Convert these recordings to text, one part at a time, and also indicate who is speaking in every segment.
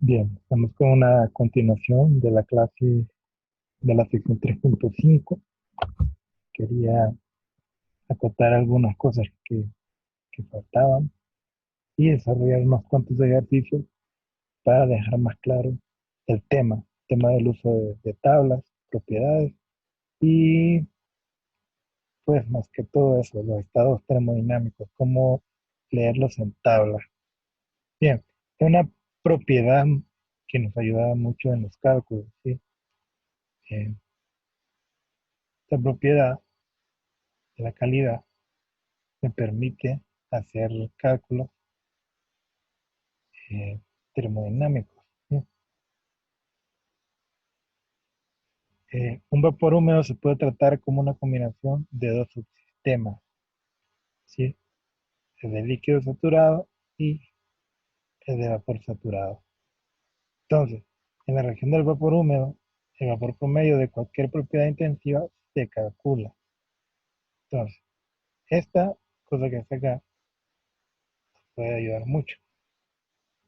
Speaker 1: Bien, estamos con una continuación de la clase de la sección 3.5. Quería acotar algunas cosas que faltaban y desarrollar unos cuantos ejercicios para dejar más claro el tema del uso de tablas, propiedades y pues más que todo eso, los estados termodinámicos, cómo leerlos en tablas. Bien, una propiedad que nos ayuda mucho en los cálculos, ¿sí? Eh, Esta propiedad de la calidad me permite hacer cálculos eh, termodinámicos, ¿sí? Un vapor húmedo se puede tratar como una combinación de dos subsistemas, ¿sí? El de líquido saturado y el de vapor saturado. Entonces, en la región del vapor húmedo, el vapor promedio de cualquier propiedad intensiva se calcula. Entonces, esta cosa que está acá puede ayudar mucho,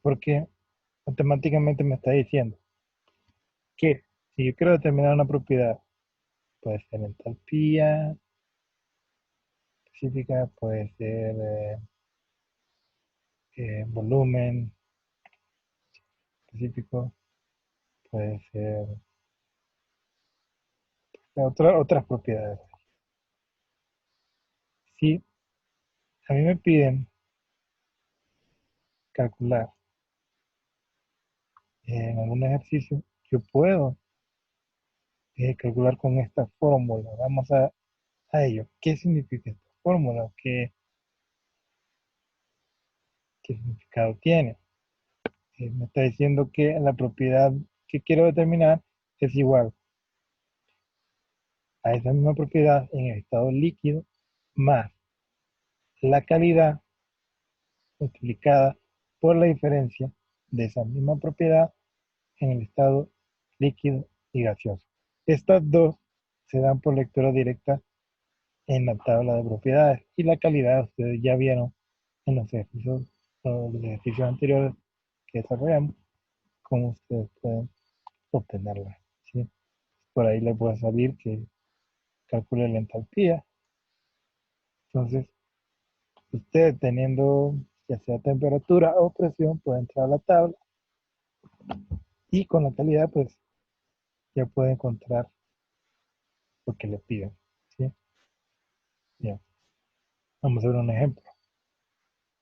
Speaker 1: porque automáticamente me está diciendo que si yo quiero determinar una propiedad, puede ser entalpía específica, puede ser volumen específico, puede ser otras propiedades. Si a mí me piden calcular en algún ejercicio, yo puedo calcular con esta fórmula. Vamos a ello. ¿Qué significa esta fórmula? ¿Qué significado tiene? Me está diciendo que la propiedad que quiero determinar es igual a esa misma propiedad en el estado líquido más la calidad multiplicada por la diferencia de esa misma propiedad en el estado líquido y gaseoso. Estas dos se dan por lectura directa en la tabla de propiedades y la calidad ustedes ya vieron en los ejercicios anteriores que desarrollamos, cómo ustedes pueden obtenerla, ¿sí? Por ahí les puede salir que calcule la entalpía. Entonces, usted teniendo ya sea temperatura o presión puede entrar a la tabla y con la calidad pues ya puede encontrar lo que le piden, ¿sí? Bien, vamos a ver un ejemplo.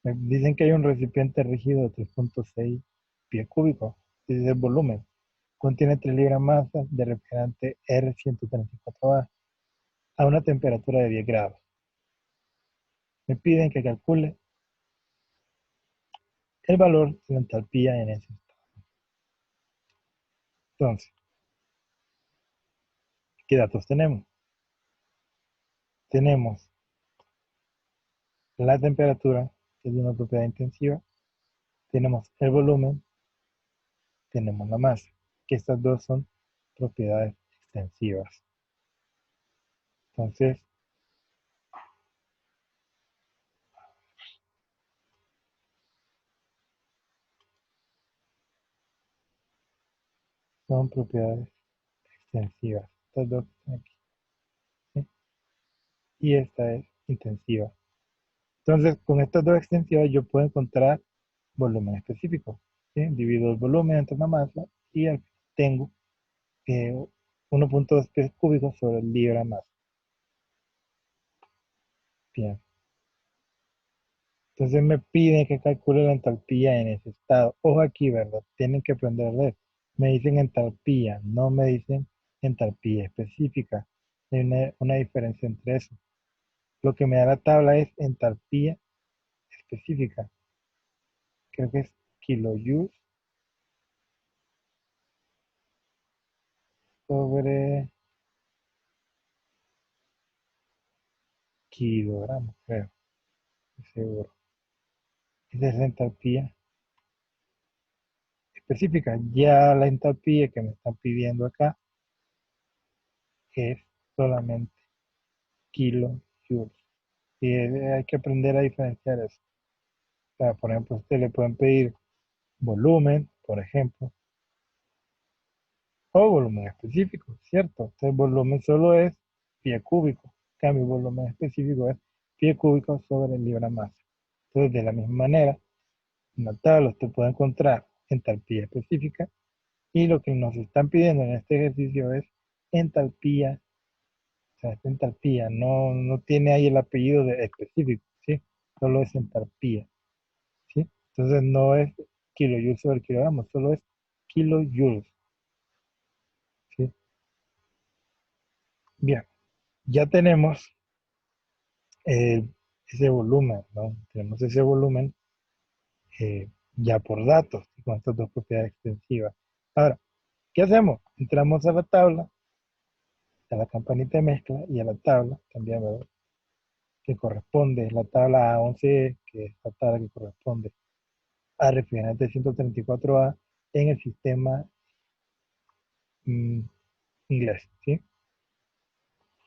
Speaker 1: Me dicen que hay un recipiente rígido de 3.6 pies cúbicos y de volumen. Contiene 3 libras masas de refrigerante R134A a una temperatura de 10 grados. Me piden que calcule el valor de la entalpía en ese estado. Entonces, ¿qué datos tenemos? Tenemos la temperatura, que es una propiedad intensiva, tenemos el volumen, tenemos la masa, que estas dos son propiedades extensivas. Entonces, son propiedades extensivas. Estas dos están aquí, ¿sí? Y esta es intensiva. Entonces, con estas dos extensivas yo puedo encontrar volumen específico, ¿sí? Divido el volumen entre la masa y tengo eh, 1.2 pies cúbicos sobre el libra masa. Bien. Entonces me piden que calcule la entalpía en ese estado. Ojo aquí, ¿verdad? Tienen que aprender a leer. Me dicen entalpía, no me dicen entalpía específica. Hay una diferencia entre eso. Lo que me da la tabla es entalpía específica. Creo que es kilojoules sobre kilogramos, creo. Estoy seguro. Esa es la entalpía específica. Ya la entalpía que me están pidiendo acá es solamente kilojoules. Y hay que aprender a diferenciar eso. O sea, por ejemplo, a usted le pueden pedir volumen por ejemplo, o volumen específico, ¿cierto? Entonces, volumen solo es pie cúbico. En cambio, volumen específico es pie cúbico sobre libra masa. Entonces, de la misma manera, en la tabla usted puede encontrar entalpía específica y lo que nos están pidiendo en este ejercicio es entalpía. O sea, esta entalpía no tiene ahí el apellido de específico, ¿sí? Solo es entalpía, ¿sí? Entonces no es kilojoules sobre kilogramo, solo es kilojoules, ¿sí? Bien, ya tenemos eh, ese volumen, ¿no? Tenemos ese volumen ya por datos, con estas dos propiedades extensivas. Ahora, ¿qué hacemos? Entramos a la tabla, a la campanita de mezcla y a la tabla también, ¿verdad? Que corresponde, es la tabla A11, que es la tabla que corresponde a refrigerante 134A en el sistema mm, inglés, ¿sí?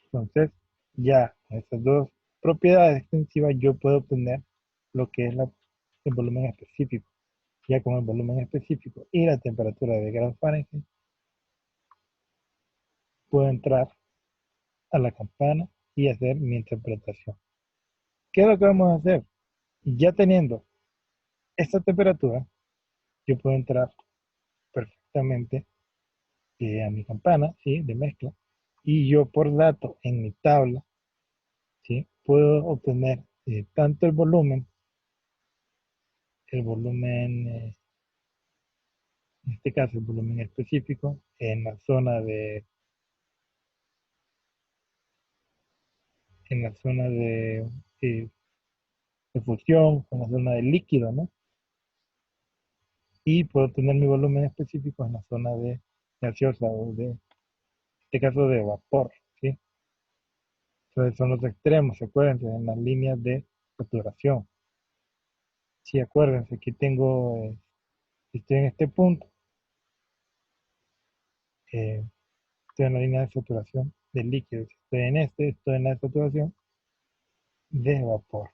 Speaker 1: Entonces, ya con estas dos propiedades extensivas yo puedo obtener lo que es el volumen específico. Ya con el volumen específico y la temperatura de grados Fahrenheit, puedo entrar a la campana y hacer mi interpretación. ¿Qué es lo que vamos a hacer? Ya teniendo esta temperatura, yo puedo entrar perfectamente a mi campana, ¿sí? De mezcla, y yo por dato en mi tabla, ¿sí? Puedo obtener tanto el volumen, en este caso el volumen específico, en la zona eh, de fusión, en la zona de líquido, ¿no? Y puedo tener mi volumen específico en la zona de gaseosa o en este caso de vapor, ¿sí? Entonces son los extremos, acuérdense, en las líneas de saturación. Sí, acuérdense, aquí tengo, estoy en este punto, eh, estoy en la línea de saturación del líquido. Si estoy en este, estoy en la saturación de vapor.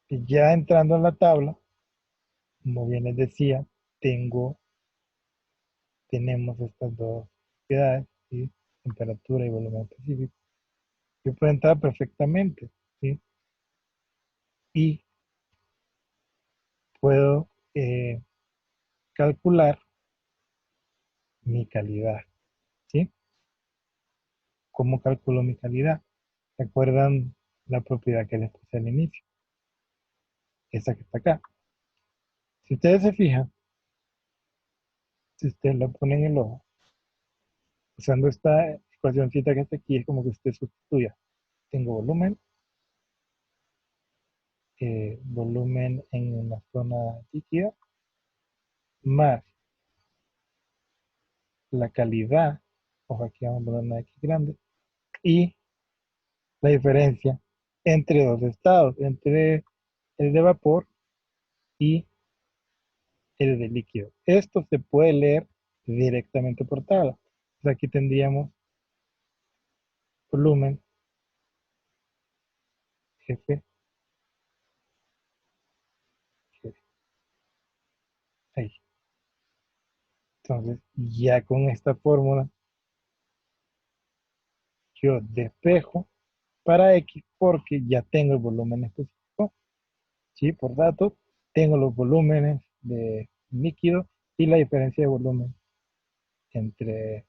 Speaker 1: Y ya entrando en la tabla, como bien les decía, tenemos estas dos propiedades, ¿sí? Temperatura y volumen específico. Yo puedo entrar perfectamente, ¿sí? Y puedo calcular mi calidad, ¿sí? ¿Cómo calculo mi calidad? ¿Recuerdan la propiedad que les puse al inicio? Esa que está acá. Si ustedes se fijan, si ustedes lo ponen en el ojo, usando esta ecuacióncita que está aquí, es como que usted sustituya. Tengo volumen en la zona líquida, más la calidad, ojo aquí vamos a poner una X grande, y la diferencia entre dos estados, entre el de vapor y el de líquido. Esto se puede leer directamente por tabla. Entonces aquí tendríamos volumen F, G, ahí. Entonces ya con esta fórmula yo despejo para X porque ya tengo el volumen específico, ¿sí? Por datos, tengo los volúmenes de líquido y la diferencia de volumen entre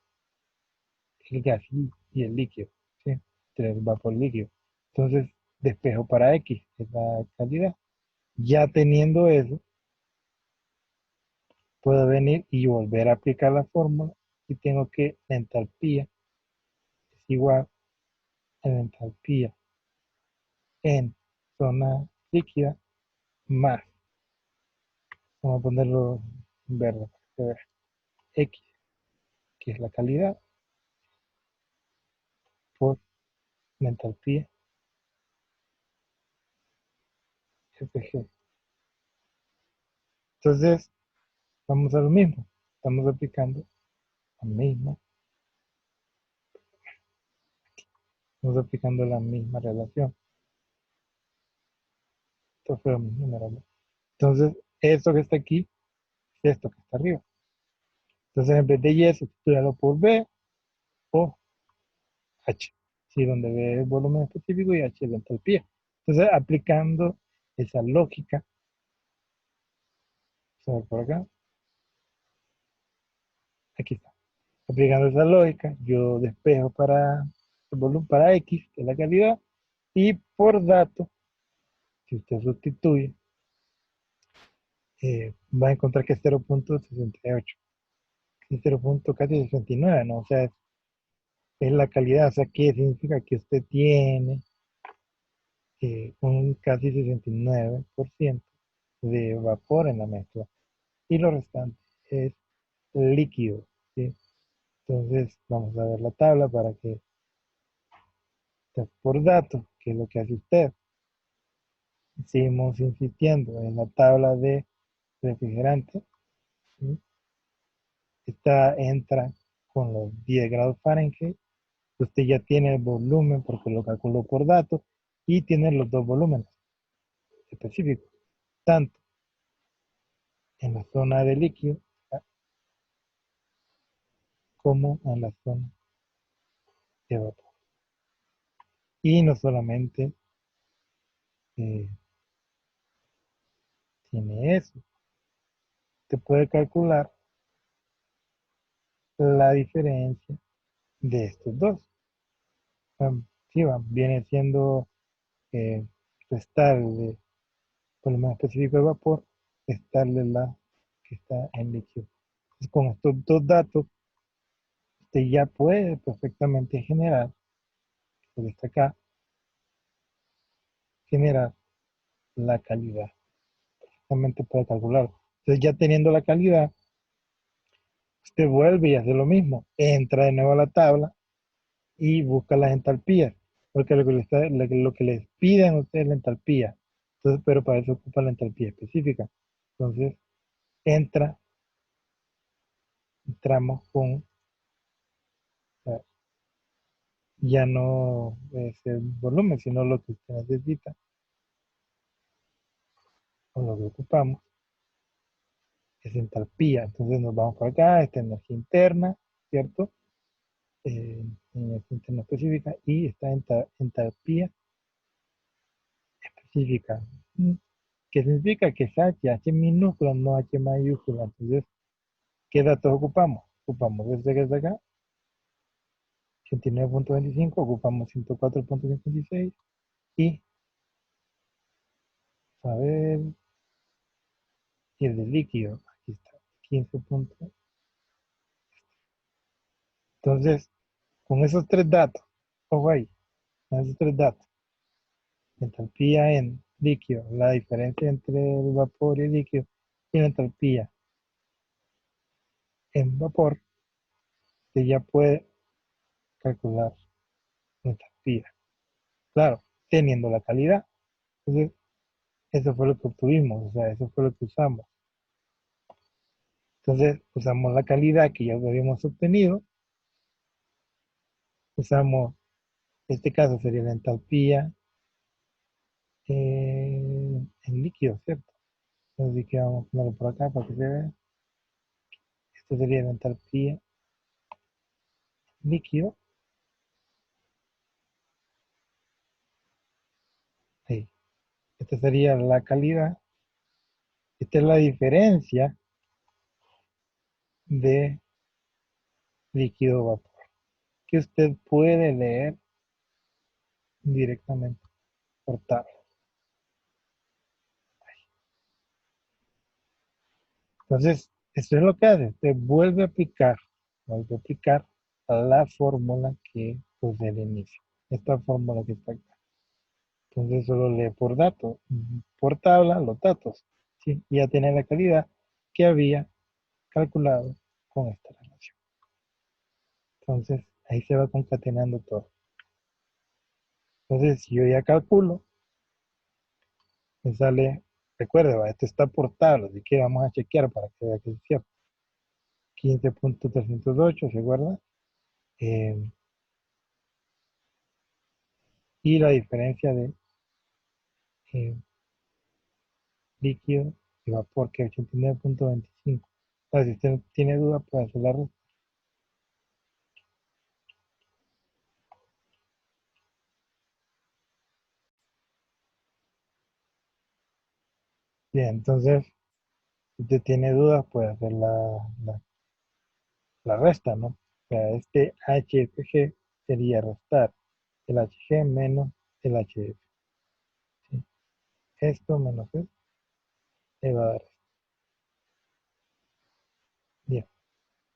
Speaker 1: el gas y el líquido, ¿sí? Entre el vapor líquido. Entonces, despejo para X, que es la calidad. Ya teniendo eso, puedo venir y volver a aplicar la fórmula y tengo que la entalpía es igual a la entalpía en zona líquida más, vamos a ponerlo en verde, para que vea, X, que es la calidad, por la entalpía FG. Entonces, vamos a lo mismo, estamos aplicando la misma, estamos aplicando la misma relación. Esto fue lo mismo, ¿no? Entonces, esto que está aquí es esto que está arriba. Entonces, en vez de Y, sustituirlo por B o H. Sí, donde B es el volumen específico y H es la entalpía. Entonces, aplicando esa lógica, vamos a ver por acá, aquí está. Aplicando esa lógica, yo despejo para el volumen, para X, que es la calidad, y por dato, si usted sustituye, va a encontrar que es 0.68, y 0.69, ¿no? O sea, es la calidad, o sea, ¿qué significa? Que usted tiene un casi 69% de vapor en la mezcla y lo restante es líquido, ¿sí? Entonces, vamos a ver la tabla para que, por dato, que es lo que hace usted. Seguimos insistiendo en la tabla de refrigerante, ¿sí? Esta entra con los 10 grados Fahrenheit. Usted ya tiene el volumen porque lo calculó por datos y tiene los dos volúmenes específicos, tanto en la zona de líquido como en la zona de vapor. Y no solamente eh, tiene eso, usted puede calcular la diferencia de estos dos. Sí, viene siendo restarle volumen específico de vapor, restarle la que está en líquido. Entonces, con estos dos datos, usted ya puede perfectamente generar, lo que está acá, generar la calidad. Perfectamente puede calcularlo. Entonces, ya teniendo la calidad, usted vuelve y hace lo mismo. Entra de nuevo a la tabla y busca las entalpías. Porque lo que les piden a ustedes es la entalpía. Entonces, pero para eso ocupa la entalpía específica. Entonces, entra, entramos con, ya no es el volumen, sino lo que usted necesita o lo que ocupamos es entalpía. Entonces nos vamos por acá, esta energía interna, ¿cierto? Energía interna específica y esta entalpía específica. ¿Qué significa? Que es H minúscula, no H mayúscula. Entonces, ¿qué datos ocupamos? Ocupamos desde que es de acá, 89.25, ocupamos 104.56 y, a ver, y el de líquido, aquí está, 15 puntos. Entonces, con esos tres datos, ojo ahí, con esos tres datos, entalpía en líquido, la diferencia entre el vapor y el líquido, y la entalpía en vapor, usted ya puede calcular la entalpía. Claro, teniendo la calidad. Entonces, eso fue lo que obtuvimos, o sea, eso fue lo que usamos. Entonces, usamos la calidad que ya habíamos obtenido, usamos, en este caso sería la entalpía en líquido, ¿cierto? Así que vamos a ponerlo por acá para que se vea. Esto sería la entalpía líquido. Ahí. Esta sería la calidad. Esta es la diferencia de líquido vapor que usted puede leer directamente por tabla. Entonces, esto es lo que hace. Usted vuelve a aplicar a la fórmula que puse al inicio. Esta fórmula que está acá. Entonces, solo lee por dato, por tabla, los datos. ¿Sí? Y ya tiene la calidad que había calculado con esta relación. Entonces, ahí se va concatenando todo. Entonces, si yo ya calculo, me sale, recuerda, esto está por tabla, así que vamos a chequear para que vea que es cierto. 15.308, ¿se acuerda? Eh, y la diferencia de líquido y vapor, que es 89.25. Entonces, si usted tiene duda, puede hacer la resta. Bien, entonces, si usted tiene dudas, puede hacer la resta, ¿no? O sea, este HFG sería restar el HG menos el HF. ¿Sí? Esto menos esto le va a dar esto. Bien,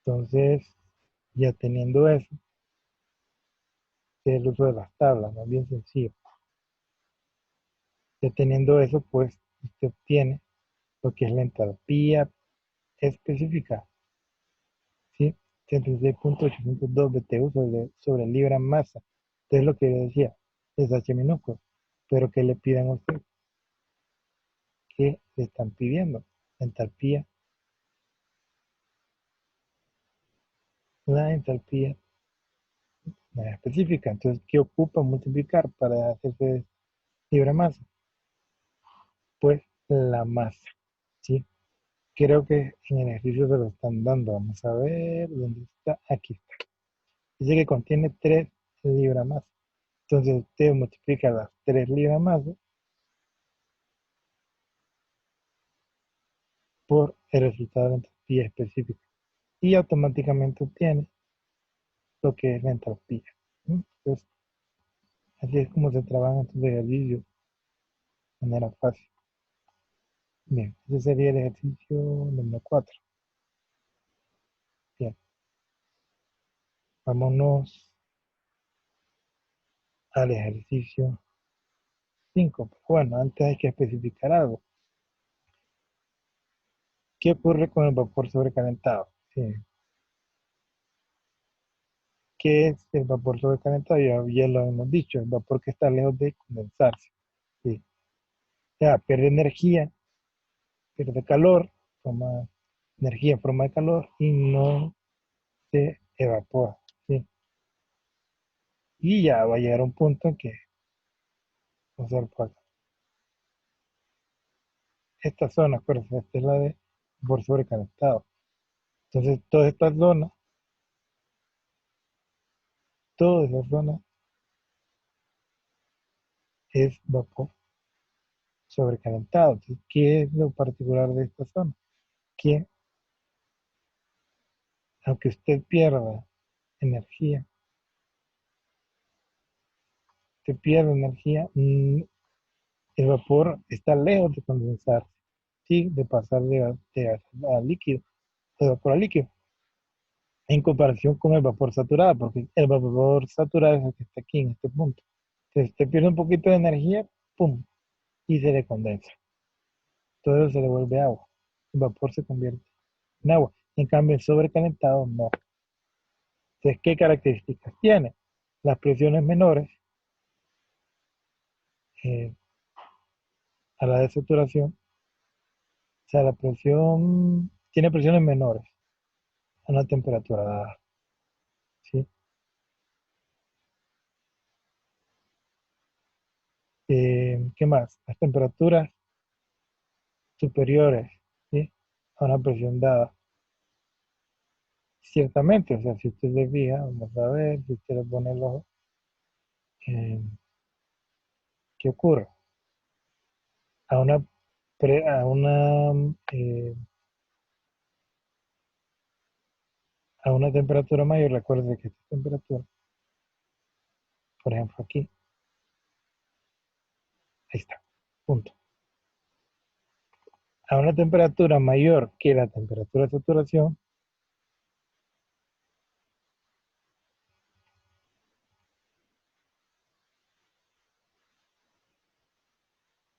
Speaker 1: entonces, ya teniendo eso, es el uso de las tablas, ¿no? Bien sencillo. Ya teniendo eso, pues, usted obtiene lo que es la entalpía específica, ¿sí? 36.802 BTU sobre libra masa. Entonces, lo que le decía, es H minúsculo. Pero que le pidan a usted, que le están pidiendo entalpía, la entalpía específica. Entonces, ¿qué ocupa multiplicar para hacerse libra masa? Pues la masa, ¿sí? Creo que en el ejercicio se lo están dando. Vamos a ver dónde está. Aquí está. Dice que contiene 3 libras más. Entonces usted multiplica las 3 libras más por el resultado de la entropía específica. Y automáticamente obtiene lo que es la entropía. Entonces, así es como se trabajan estos ejercicios de manera fácil. Bien, ese sería el ejercicio número 4. Bien, vámonos al ejercicio 5. Bueno, antes hay que especificar algo. ¿Qué ocurre con el vapor sobrecalentado? Sí. ¿Qué es el vapor sobrecalentado? Ya lo hemos dicho, el vapor que está lejos de condensarse. Sí. Ya, pierde calor, toma energía en forma de calor y no se evapora. ¿Sí? Y ya va a llegar un punto en que, vamos a ver por acá. Esta zona, acuérdense, esta es la de vapor sobrecalentado. Entonces, toda esa zona es vapor sobrecalentado. Entonces, ¿qué es lo particular de esta zona? Que aunque usted pierda energía, el vapor está lejos de condensarse, ¿sí? De pasar de gas a líquido, de vapor a líquido, en comparación con el vapor saturado, porque el vapor saturado es el que está aquí en este punto. Entonces, usted pierde un poquito de energía, ¡pum! Y se le condensa. Todo eso se le vuelve agua. El vapor se convierte en agua. En cambio, el sobrecalentado no. Entonces, ¿qué características tiene? Las presiones menores eh, a la de saturación, o sea, la presión tiene presiones menores a una temperatura dada, ¿sí? ¿Qué más? Las temperaturas superiores, ¿sí? A una presión dada. Ciertamente, o sea, si usted se fija, vamos a ver, si usted le pone el ojo, eh, ¿qué ocurre? A una, pre- eh, a una temperatura mayor, recuerde que esta temperatura, por ejemplo aquí, ahí está, punto. A una temperatura mayor que la temperatura de saturación,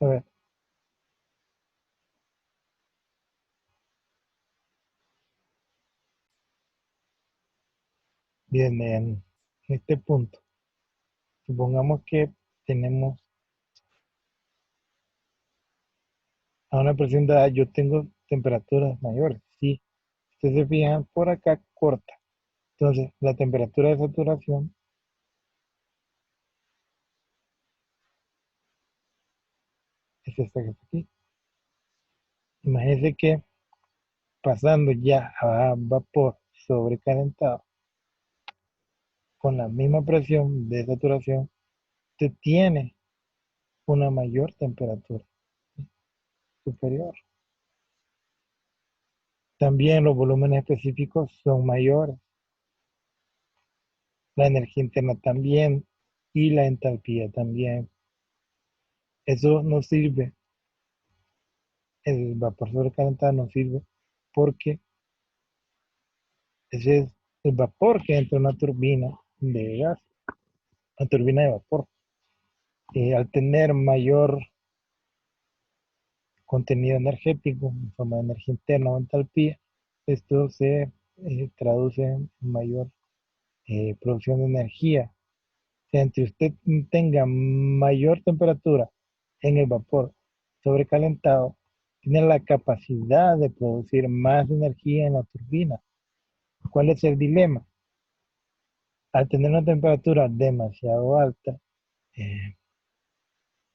Speaker 1: a ver, viene en este punto. Supongamos que tenemos a una presión dada, yo tengo temperaturas mayores, sí. Ustedes se fijan por acá corta. Entonces, la temperatura de saturación es esta que está aquí. Imagínense que pasando ya a vapor sobrecalentado con la misma presión de saturación, usted tiene una mayor temperatura superior. También los volúmenes específicos son mayores, la energía interna también y la entalpía también. Eso nos sirve, el vapor sobrecalentado nos sirve porque ese es el vapor que entra en una turbina de gas, una turbina de vapor. Al tener mayor contenido energético en forma de energía interna o entalpía, esto se traduce en mayor producción de energía. O sea, entre usted tenga mayor temperatura en el vapor sobrecalentado, tiene la capacidad de producir más energía en la turbina. ¿Cuál es el dilema? Al tener una temperatura demasiado alta, eh,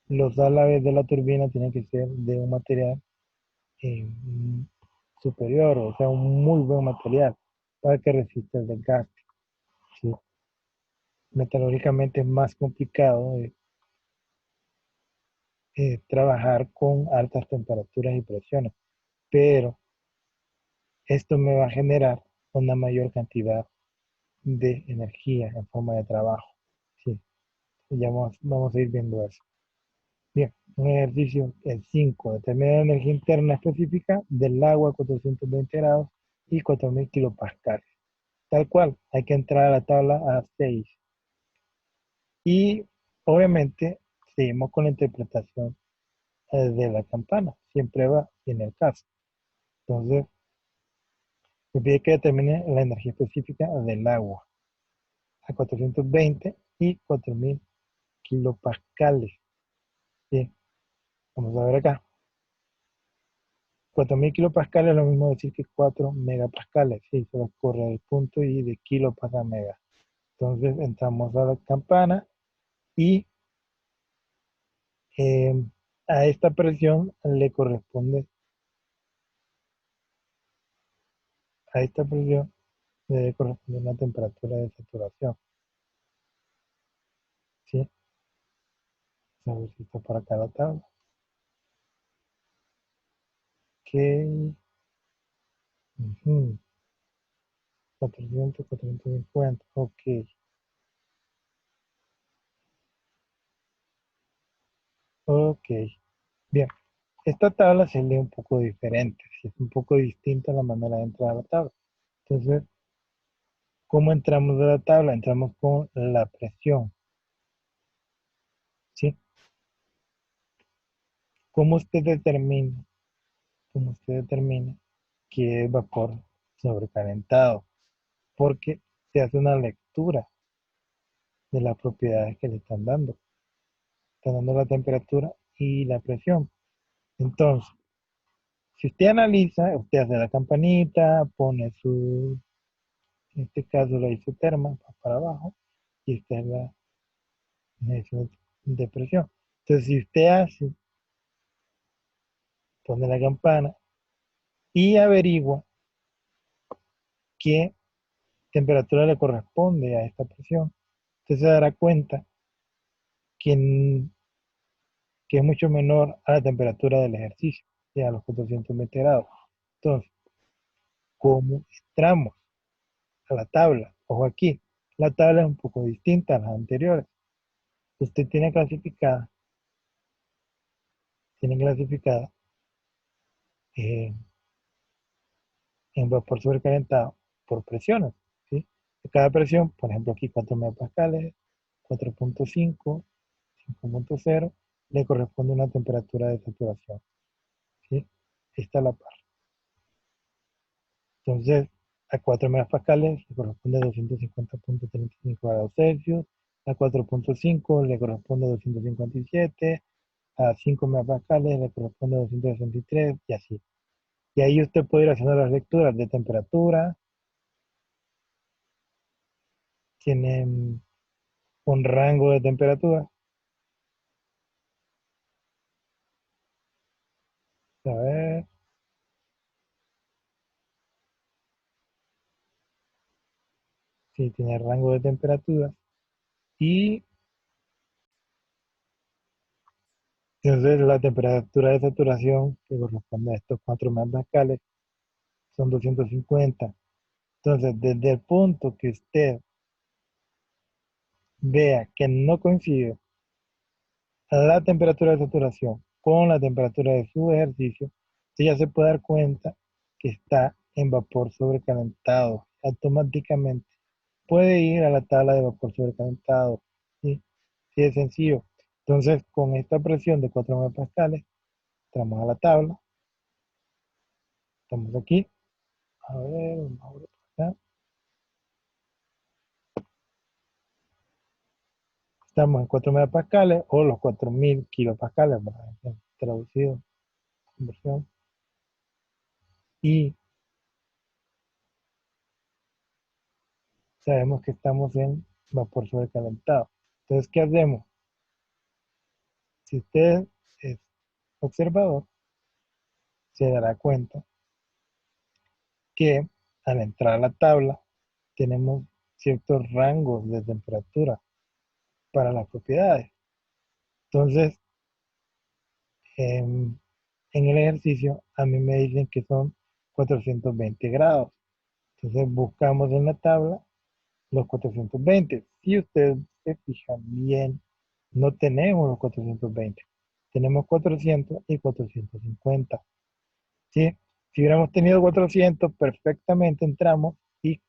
Speaker 1: los álabes de la turbina tienen que ser de un material eh, superior, o sea, un muy buen material para que resista el desgaste. ¿Sí? Metalúrgicamente es más complicado trabajar con altas temperaturas y presiones, pero esto me va a generar una mayor cantidad de energía en forma de trabajo. Sí, ya vamos a ir viendo eso. Bien, un ejercicio, el 5, determinar la energía interna específica del agua a 420 grados y 4000 kilopascales. Tal cual, hay que entrar a la tabla A6. Y obviamente seguimos con la interpretación de la campana, siempre va en el caso. Entonces, me pide que determine la energía específica del agua a 420 y 4000 kilopascales. Bien, vamos a ver acá. 4000 kilopascales es lo mismo decir que 4 megapascales. Sí, se corre el punto y de kilo pasa a mega. Entonces entramos a la campana y eh, a esta presión le corresponde, a esta presión le debe corresponder una temperatura de saturación. ¿Sí? A ver si está por acá la tabla. Ok. 400, 450. Ok. Ok. Bien. Esta tabla se lee un poco diferente. Sí, es un poco distinta la manera de entrar a la tabla. Entonces, ¿cómo entramos a la tabla? Entramos con la presión. ¿Sí? ¿Cómo usted determina? ¿Cómo usted determina que es vapor sobrecalentado? Porque se hace una lectura de las propiedades que le están dando. Están dando la temperatura y la presión. Entonces, si usted analiza, usted hace la campanita, pone su, en este caso la isoterma para abajo, y esta es la medición de presión. Entonces, si usted hace, pone la campana y averigua qué temperatura le corresponde a esta presión, usted se dará cuenta que, que es mucho menor a la temperatura del ejercicio, a los 420 grados. Entonces, ¿cómo entramos a la tabla? Ojo aquí, la tabla es un poco distinta a las anteriores. Usted tiene clasificada eh, en vapor sobrecalentado por presiones. ¿Sí? Cada presión, por ejemplo aquí 4 megapascales, 4.5, 5.0, le corresponde una temperatura de saturación. ¿Sí? Esta es la par. Entonces, a 4 megapascales le corresponde 250.35 grados Celsius, a 4.5 le corresponde 257, a 5 megapascales le corresponde 263 y así. Y ahí usted puede ir haciendo las lecturas de temperatura, tienen un rango de temperatura. A ver. sí, tiene rango de temperaturas. Y entonces la temperatura de saturación que corresponde a estos 4 megapascales son 250. Entonces, desde el punto que usted vea que no coincide la temperatura de saturación con la temperatura de su ejercicio, usted ya se puede dar cuenta que está en vapor sobrecalentado. Automáticamente puede ir a la tabla de vapor sobrecalentado. ¿Sí? Sí, es sencillo. Entonces, con esta presión de 4 megapascales, entramos a la tabla. Estamos aquí. A ver, vamos a ver acá. Estamos en 4 megapascales o los 4000 kilopascales, ¿verdad? Traducido, conversión. Y sabemos que estamos en vapor sobrecalentado. Entonces, ¿qué hacemos? Si usted es observador, se dará cuenta que al entrar a la tabla tenemos ciertos rangos de temperatura para las propiedades. Entonces, en el ejercicio a mí me dicen que son 420 grados. Entonces buscamos en la tabla los 420. Si ustedes se fijan bien, no tenemos los 420. Tenemos 400 y 450. ¿Sí? Si hubiéramos tenido 400, perfectamente entramos y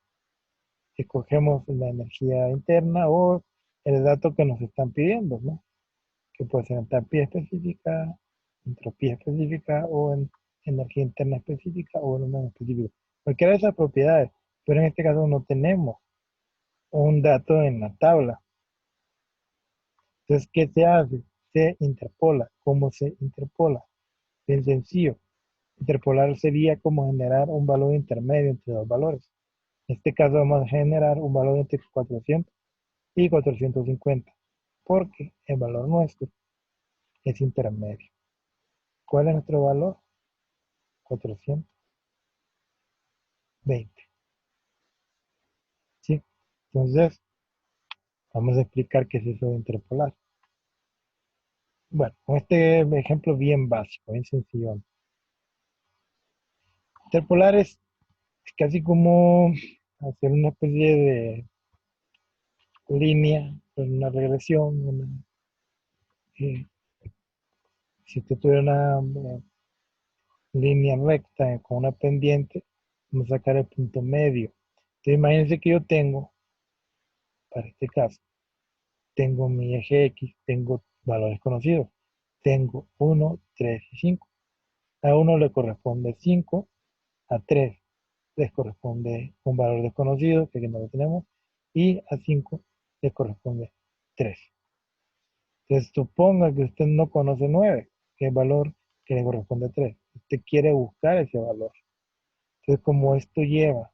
Speaker 1: escogemos la energía interna o el dato que nos están pidiendo, ¿no? Que puede ser entalpía específica, entropía específica o en energía interna específica o volumen específico. Cualquiera de esas propiedades, pero en este caso no tenemos un dato en la tabla. Entonces, ¿qué se hace? Se interpola. ¿Cómo se interpola? Bien sencillo. Interpolar sería como generar un valor intermedio entre dos valores. En este caso vamos a generar un valor entre 400 y 450, porque el valor nuestro es intermedio. ¿Cuál es nuestro valor? 420. ¿Sí? Entonces, vamos a explicar qué es eso de interpolar. Bueno, con este ejemplo bien básico, bien sencillo. Interpolar es casi como hacer una especie de línea, una regresión, eh, si usted tuviera una línea recta con una pendiente, vamos a sacar el punto medio. Entonces imagínense que yo tengo, para este caso, tengo mi eje X, tengo valores conocidos. Tengo 1, 3 y 5. A 1 le corresponde 5, a 3 les corresponde un valor desconocido, que aquí no lo tenemos, y a 5 les corresponde 3. Entonces suponga que usted no conoce 9, que es el valor que le corresponde a 3. Usted quiere buscar ese valor. Entonces como esto lleva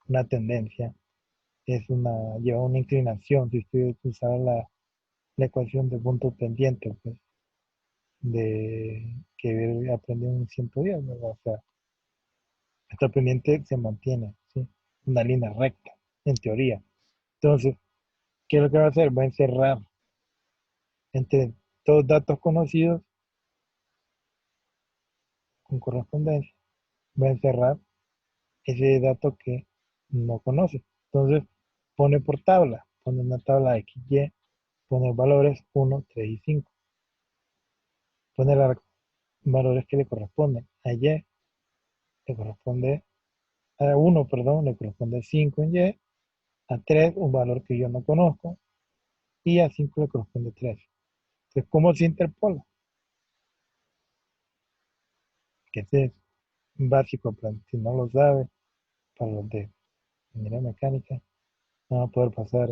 Speaker 1: una tendencia, lleva una inclinación, si usted usara la ecuación de punto pendiente, pues, de que aprendió en 110, ¿verdad? O sea, esta pendiente se mantiene, ¿sí? Una línea recta, en teoría. Entonces, ¿qué es lo que va a hacer? Va a encerrar entre dos datos conocidos con correspondencia, va a encerrar ese dato que no conoce. Entonces, pone por tabla, pone una tabla de X, Y, pone valores 1, 3 y 5. Pone los valores que le corresponden. A Y le corresponde, a 1, perdón, le corresponde 5 en Y, a 3 un valor que yo no conozco, y a 5 le corresponde 3. Entonces, ¿cómo se interpola? Que es básico, si no lo sabe, para los de ingeniería mecánica, no va a poder pasar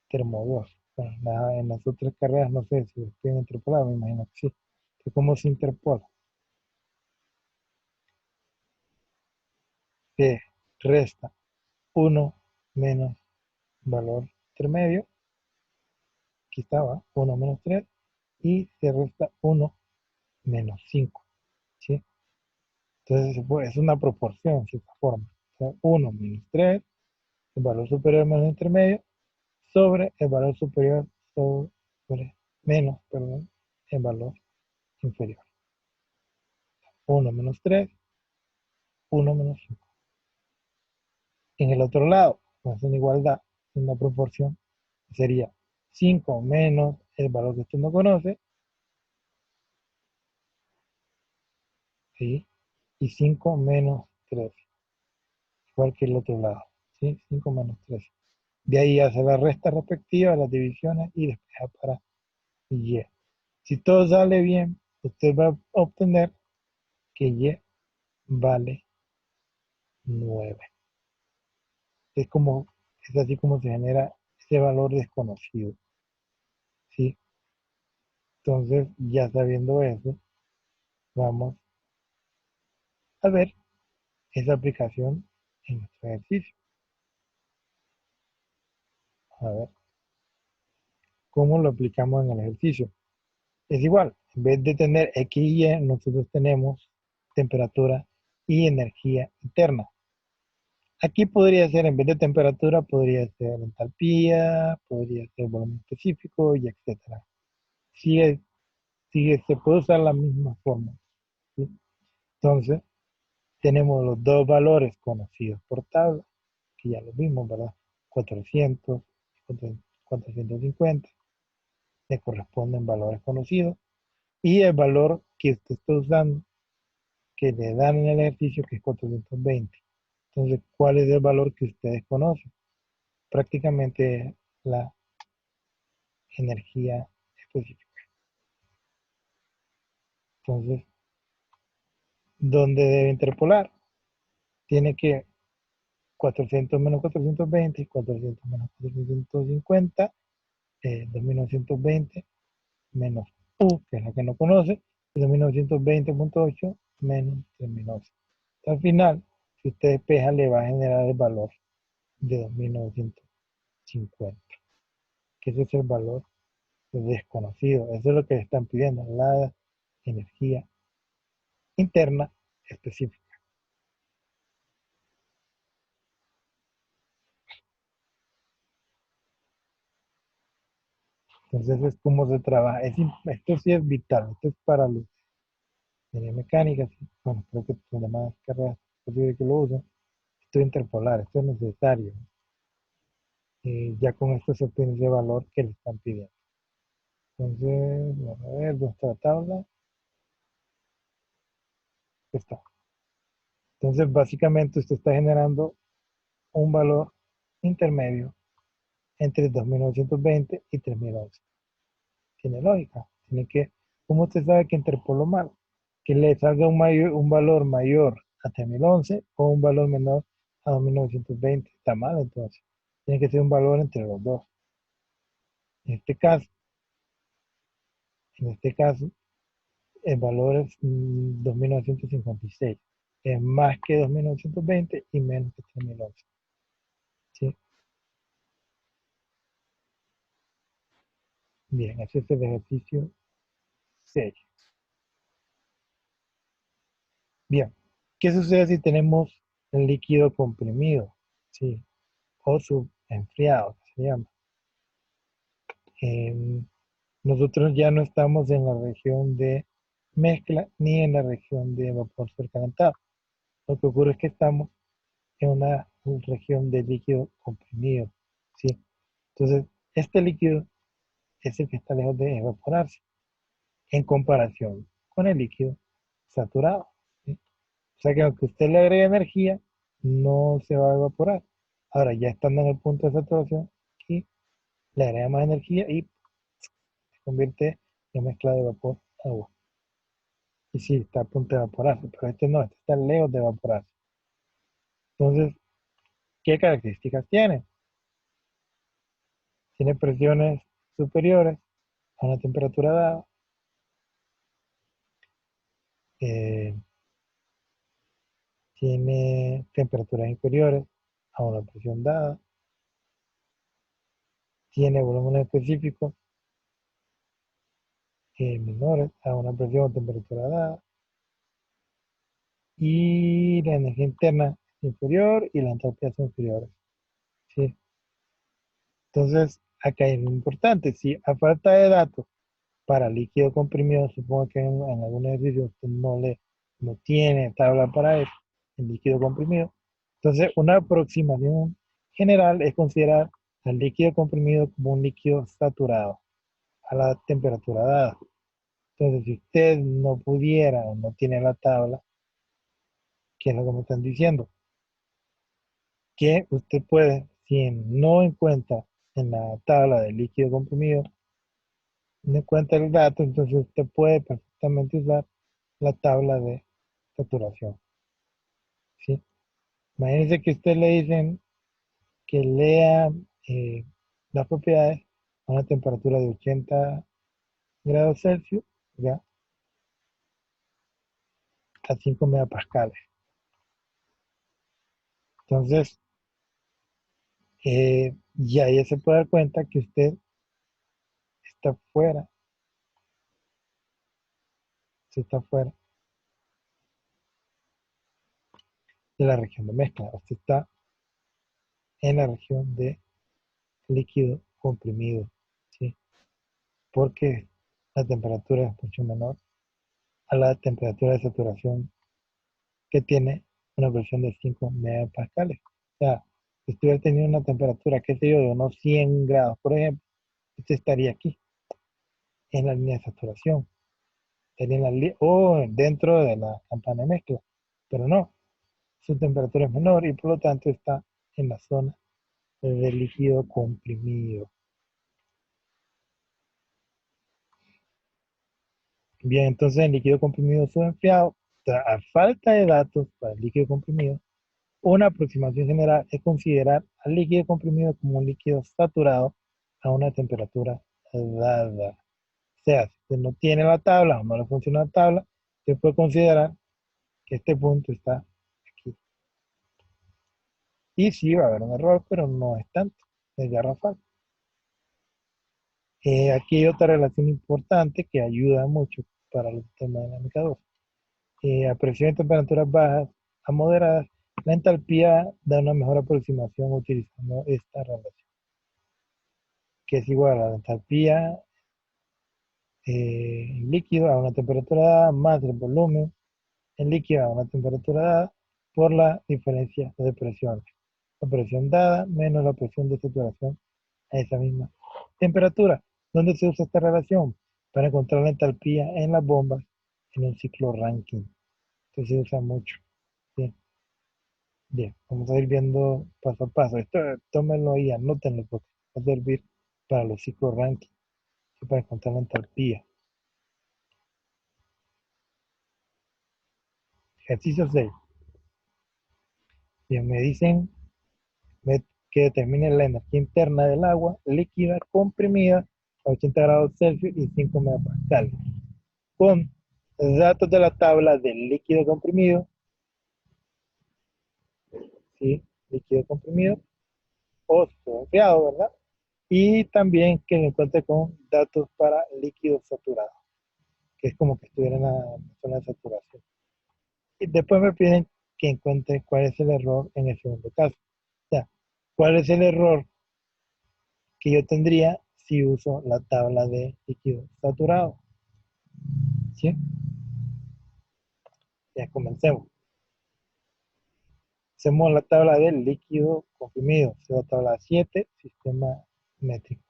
Speaker 1: termo 2. Bueno, en las otras carreras no sé si pueden interpolar, me imagino que sí. Entonces, ¿cómo se interpola? Se resta 1 menos valor intermedio, aquí estaba, 1 menos 3, y se resta 1 menos 5, ¿sí? Entonces es una proporción, de cierta forma. ser 1 menos 3, el valor superior menos intermedio, sobre el valor superior sobre menos, perdón, el valor inferior. 1 menos 3, 1 menos 5. En el otro lado, no es una igualdad, es una proporción, sería 5 menos el valor que usted no conoce, ¿sí? Y 5 menos 3, igual que el otro lado, ¿sí? 5 menos 3. De ahí hace la resta respectiva, las divisiones y despeja para y. Si todo sale bien, usted va a obtener que y vale 9. Es así como se genera ese valor desconocido, ¿sí? Entonces, ya sabiendo eso, vamos a ver esa aplicación en nuestro ejercicio. A ver cómo lo aplicamos en el ejercicio. Es igual, en vez de tener X y Y, nosotros tenemos temperatura y energía interna. Aquí podría ser, en vez de temperatura, podría ser entalpía, podría ser volumen específico y etcétera. Sigue, se puede usar la misma forma, ¿sí? Entonces, tenemos los dos valores conocidos por tabla, que ya los vimos, ¿verdad? 400 y 450, le corresponden valores conocidos, y el valor que usted está usando, que le dan en el ejercicio, que es 420. Entonces, ¿cuál es el valor que ustedes conocen? Prácticamente la energía específica. Entonces, ¿dónde debe interpolar? Tiene que 400 menos 420, 400 menos 450, 2920 menos U, que es la que no conoce, y 2920.8 menos 3011. Al final, si usted despeja, le va a generar el valor de 2950, que ese es el valor desconocido. Eso es lo que le están pidiendo, la energía interna específica. Entonces es como se trabaja. Esto sí es vital. Esto es para los de mecánica. ¿Sí? Bueno, creo que las demás carreras es posible que lo usen. Esto es interpolar, esto es necesario. Ya con esto se obtiene ese valor que le están pidiendo. Entonces, vamos a ver, ¿dónde está la tabla? Está. Entonces, básicamente usted está generando un valor intermedio entre 2920 y 3011. Tiene lógica. Tiene que, ¿cómo usted sabe que interpoló mal? Que le salga un valor mayor a 3011 o un valor menor a 2920. Está mal entonces. Tiene que ser un valor entre los dos. En este caso, en este caso, el valor es 2956. Es más que 2920 y menos que 3011. ¿Sí? Bien, ese es el ejercicio 6. Bien, ¿qué sucede si tenemos el líquido comprimido? ¿Sí? O subenfriado, que se llama. Em, Nosotros ya no estamos en la región de mezcla ni en la región de vapor supercalentado. Lo que ocurre es que estamos en una región de líquido comprimido, ¿sí? Entonces, este líquido es el que está lejos de evaporarse en comparación con el líquido saturado, ¿sí? O sea que aunque usted le agregue energía, no se va a evaporar. Ahora, ya estando en el punto de saturación, aquí le agrega más energía y se convierte en mezcla de vapor-agua. Y sí, está a punto de evaporarse, pero este no, este está lejos de evaporarse. Entonces, ¿qué características tiene? Tiene presiones superiores a una temperatura dada, eh, tiene temperaturas inferiores a una presión dada, tiene volúmenes específicos menores a una presión o temperatura dada, y la energía interna inferior y las entropías son inferiores. ¿Sí? Entonces, acá es lo importante. Si a falta de datos para líquido comprimido, supongo que en algún ejercicio usted no tiene tabla para eso, en líquido comprimido. Entonces, una aproximación general es considerar al líquido comprimido como un líquido saturado a la temperatura dada. Entonces, si usted no pudiera o no tiene la tabla, ¿qué es lo que me están diciendo? Que usted puede, si no encuentra en la tabla de líquido comprimido, no encuentra el dato, entonces usted puede perfectamente usar la tabla de saturación. ¿Sí? Imagínense que usted le dicen que lea eh, las propiedades a una temperatura de 80 grados Celsius, ¿ya? A 5 megapascales. Entonces, ya se puede dar cuenta que usted está fuera, se está fuera de la región de mezcla. Usted está en la región de líquido comprimido, ¿sí? Porque la temperatura es mucho menor a la temperatura de saturación que tiene una presión de 5 megapascales. O sea, si estuviera teniendo una temperatura, qué sé yo, de unos 100 grados, por ejemplo, usted estaría aquí, en la línea de saturación, estaría o dentro de la campana de mezcla, pero no, su temperatura es menor y por lo tanto está en la zona del líquido comprimido. Bien, entonces el líquido comprimido subenfriado, a falta de datos para el líquido comprimido, una aproximación general es considerar al líquido comprimido como un líquido saturado a una temperatura dada. O sea, si usted no tiene la tabla o no le funciona la tabla, se puede considerar que este punto está aquí. Y sí va a haber un error, pero no es tanto, es garrafal. Aquí hay otra relación importante que ayuda mucho para los sistemas dinámica 2. A presión y temperaturas bajas a moderadas, la entalpía da una mejor aproximación utilizando esta relación, que es igual a la entalpía en líquido a una temperatura dada más el volumen en líquido a una temperatura dada por la diferencia de presiones. La presión dada menos la presión de saturación a esa misma temperatura. ¿Dónde se usa esta relación? Para encontrar la entalpía en las bombas en un ciclo Rankine. Entonces se usa mucho. Bien, bien, vamos a ir viendo paso a paso. Esto tómenlo y anótenlo porque va a servir para los ciclos Rankine y para encontrar la entalpía. Ejercicio 6. Bien, me dicen que determine la energía interna del agua líquida comprimida a 80 grados Celsius y 5 megapascales. Con datos de la tabla del líquido comprimido, ¿sí? Líquido comprimido o enfriado, ¿verdad? Y también que me encuentre con datos para líquido saturado, que es como que estuviera en la zona de saturación. Y después me piden que encuentre cuál es el error en el segundo caso. O sea, cuál es el error que yo tendría si uso la tabla de líquido saturado. ¿Sí? Ya comencemos. Hacemos la tabla del líquido comprimido. Es la tabla 7, sistema métrico.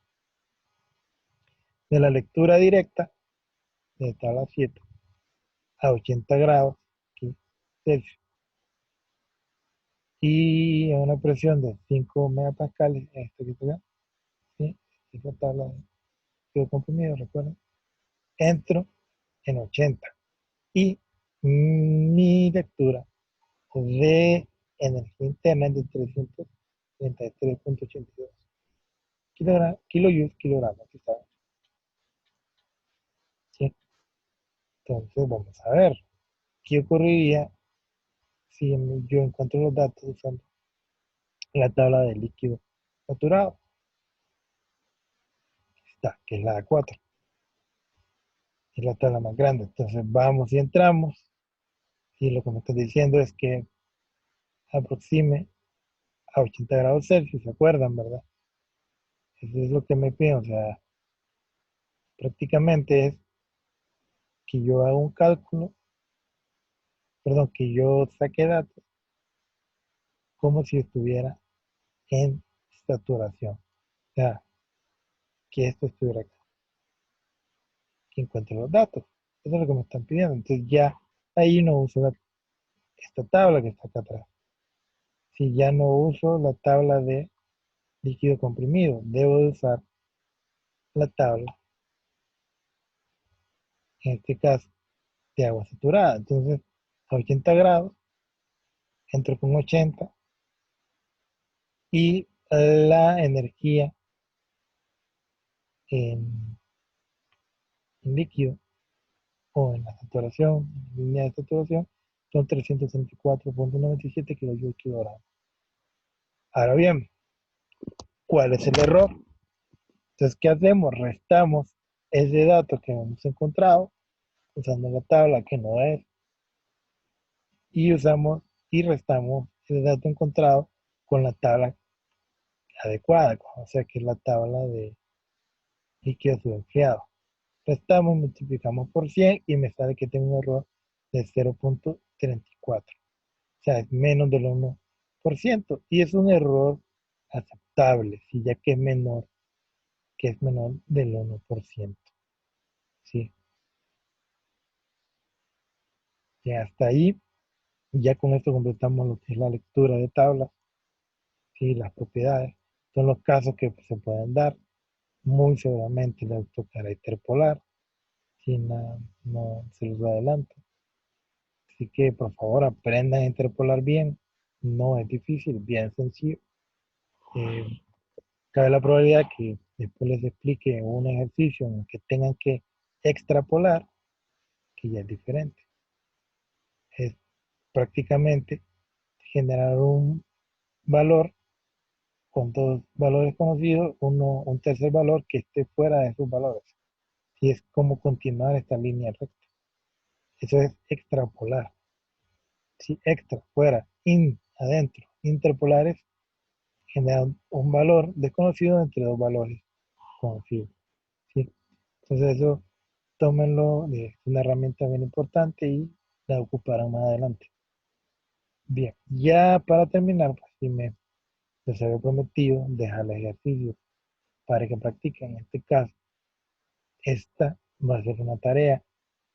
Speaker 1: De la lectura directa de tabla 7 a 80 grados aquí, Celsius y a una presión de 5 megapascales, esto que está acá, ¿sí? Esta tabla de líquido comprimido, recuerden, entro en 80 y mi lectura de energía interna es de 333.82 kilojoules, kilogramos, ¿sí? Entonces vamos a ver qué ocurriría si yo encuentro los datos usando la tabla de líquido saturado, está, que es la A4, es la tabla más grande. Entonces vamos y entramos y lo que me está diciendo es que aproxime a 80 grados Celsius, ¿se acuerdan, verdad? Eso es lo que me piden, o sea, prácticamente es que yo haga un cálculo, perdón, que yo saque datos como si estuviera en saturación. O sea, que esto estuviera acá, que encuentre los datos. Eso es lo que me están pidiendo. Entonces ya ahí no uso esta tabla que está acá atrás. Si ya no uso la tabla de líquido comprimido, debo de usar la tabla, en este caso, de agua saturada. Entonces, a 80 grados, entro con 80 y la energía en, en líquido o en la saturación, en la línea de saturación, son 334,97 kilogramos. Ahora bien, ¿cuál es el error? Entonces, ¿qué hacemos? Restamos ese dato que hemos encontrado usando la tabla que no es y usamos y restamos el dato encontrado con la tabla adecuada, o sea que es la tabla de líquido subenfriado. Restamos, multiplicamos por 100 y me sale que tengo un error de 0,34. O sea, es menos del 1%. Y es un error aceptable, si ya que es menor del 1%. ¿Sí? Y hasta ahí, ya con esto completamos lo que es la lectura de tablas, ¿sí? Las propiedades. Son los casos que se pueden dar. Muy seguramente le tocará interpolar, si no se los adelanto. Así que por favor aprendan a interpolar bien. No es difícil, bien sencillo. Eh, Cabe la probabilidad que después les explique un ejercicio en el que tengan que extrapolar, que ya es diferente. Es prácticamente generar un valor con dos valores conocidos, un tercer valor que esté fuera de esos valores. Y es como continuar esta línea recta. Eso es extrapolar. Si extra, fuera, adentro, interpolares, generan un valor desconocido entre dos valores conocidos. ¿Sí? Entonces eso tómenlo, es una herramienta bien importante y la ocuparán más adelante. Bien, ya para terminar, pues si les había prometido dejar ejercicio para que practiquen. En este caso, esta va a ser una tarea.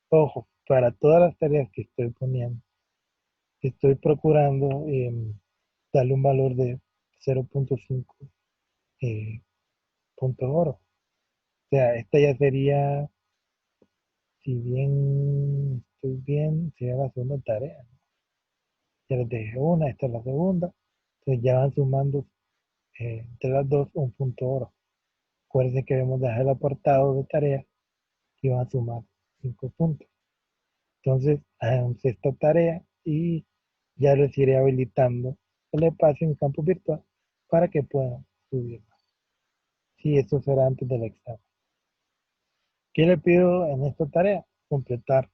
Speaker 1: Ojo, para todas las tareas que estoy poniendo, estoy procurando darle un valor de 0,5 puntos oro. O sea, esta ya sería, si bien estoy bien, sería la segunda tarea, ¿no? Ya les dejé una, esta es la segunda. Entonces ya van sumando entre las dos un punto oro. Acuérdense que debemos dejar el apartado de tareas y van a sumar 5 puntos. Entonces, háganse esta tarea y ya les iré habilitando el espacio en campo virtual para que puedan subir. Sí, eso será antes del examen. ¿Qué le pido en esta tarea? Completar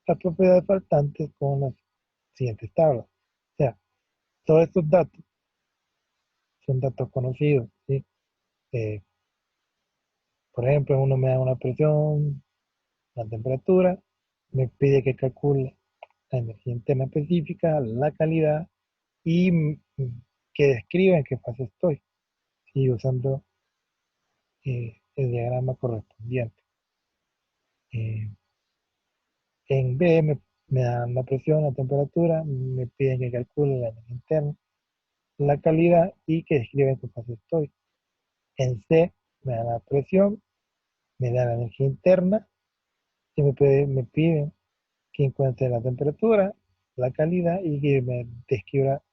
Speaker 1: las propiedades faltantes con las siguientes tablas. O sea, todos estos datos son datos conocidos, ¿sí? Eh, por ejemplo, uno me da una presión, la temperatura, me pide que calcule la energía interna específica, la calidad y que describa en qué fase estoy, y usando el diagrama correspondiente. Eh, en B me dan la presión, la temperatura, me piden que calcule la energía interna, la calidad y que describa en qué fase estoy. En C me dan la presión, me dan la energía interna y me piden que encuentre la temperatura, la calidad y que me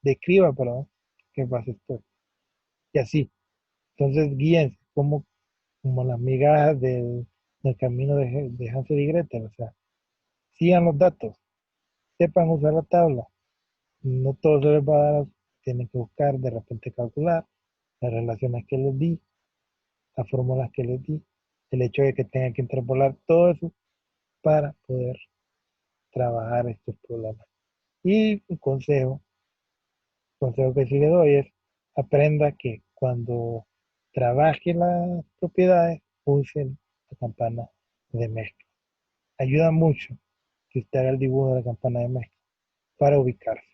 Speaker 1: describa, perdón, qué fase estoy. Y así. Entonces, guíense como las migajas del camino de Hansel y Gretel. O sea, sigan los datos, sepan usar la tabla. No todo se les va a dar, tienen que buscar, de repente calcular las relaciones que les di, las fórmulas que les di, el hecho de que tengan que interpolar todo eso para poder trabajar estos problemas. Y un consejo, consejo que sí le doy es aprenda que cuando trabaje las propiedades, use la campana de mezcla. Ayuda mucho que usted haga el dibujo de la campana de mezcla para ubicarse,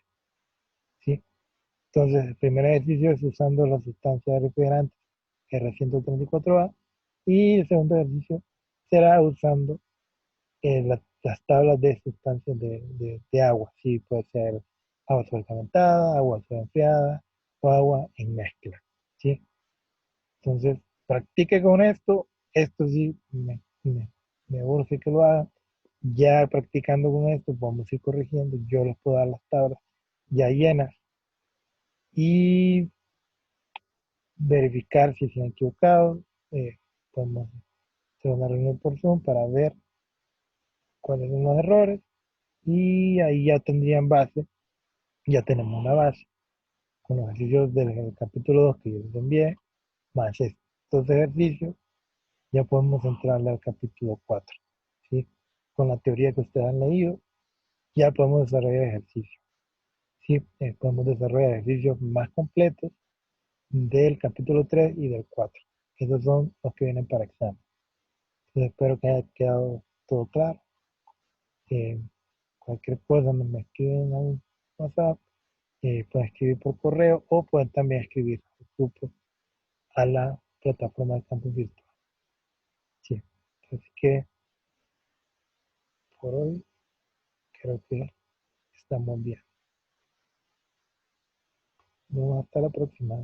Speaker 1: ¿sí? Entonces, el primer ejercicio es usando la sustancia refrigerante R134A y el segundo ejercicio será usando las tablas de sustancias de agua, sí, puede ser agua sobrecalentada, agua sobreenfriada o agua en mezcla, ¿sí? Entonces, practique con esto sí me urge que lo hagan. Ya practicando con esto, vamos a ir corrigiendo, yo les puedo dar las tablas ya llenas y verificar si se han equivocado. Podemos hacer una reunión por Zoom para ver cuáles son los errores y ahí ya tendrían base, ya tenemos una base con los ejercicios del capítulo 2 que yo les envié, más estos ejercicios, ya podemos entrarle al capítulo 4, ¿sí? Con la teoría que ustedes han leído, ya podemos desarrollar ejercicios, ¿sí? Podemos desarrollar ejercicios más completos del capítulo 3 y del 4. Esos son los que vienen para examen. Entonces, espero que haya quedado todo claro. Eh, Cualquier cosa me escriben al WhatsApp, pueden escribir por correo o pueden también escribir al grupo a la plataforma de campus virtual. Sí. Así que por hoy creo que estamos bien. Nos vemos hasta la próxima.